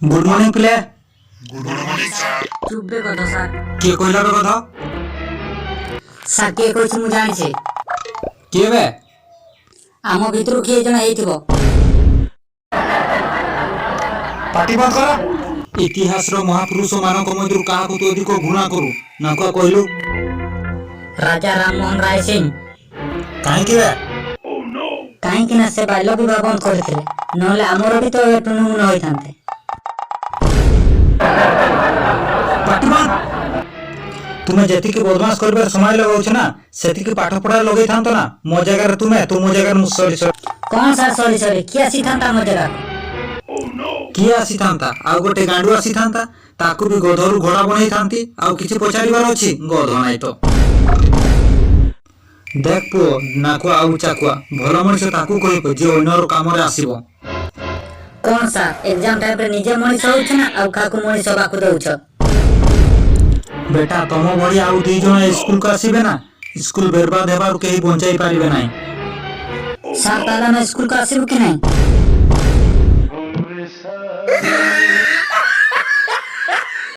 Good morning पिले। Good morning sir. चुप बे कथ सार किए कहला बे कथा सार के कहिछि मु जानि छै किए बे आम भितरु किए जण हेइथिबो पार्टी बंद कर। इतिहास रो महापुरुष मानक मध्य काहा को तू अधिक घृणा करू ना को कहलु राजा राम मोहन राय सिंह काहे के बे काहे कि ना से बाल्य विवाह बंद करथिले नहले हमरो भी तो एटनु न होइथांते। पार्टी बंद। तुमे जेति के बदमाश करबार समय लगाउ छ ना सेति के पाठ पढ़ा लगै थांतो ना मो जगह रे तुमे तो मो जगह रे मुसरी कौन सार सॉरी किया सिथांता म जगह किए आसी थांता आ गोटे गांडू आसी थांता ताकू भी गधरू घोड़ा बनै थांती आ किछि पछाड़ीबार अछि गध नै तो देख पो नाकुआ आउ चाकुआ भलो मनुष्य ताकू कहबो जे ओनर काम रे आसीबो। कौन सार एग्जाम टाइम पे निजे मनीष होउछ ना आ काकू मनीष बाकू देउछ बेटा तम बड़ी आउ दुई जण स्कूल को आसीबे ना स्कूल बर्बाद हेबार केही बंचाई पारिबे नै। सार ताला ना स्कूल का आसीबो कि नहीं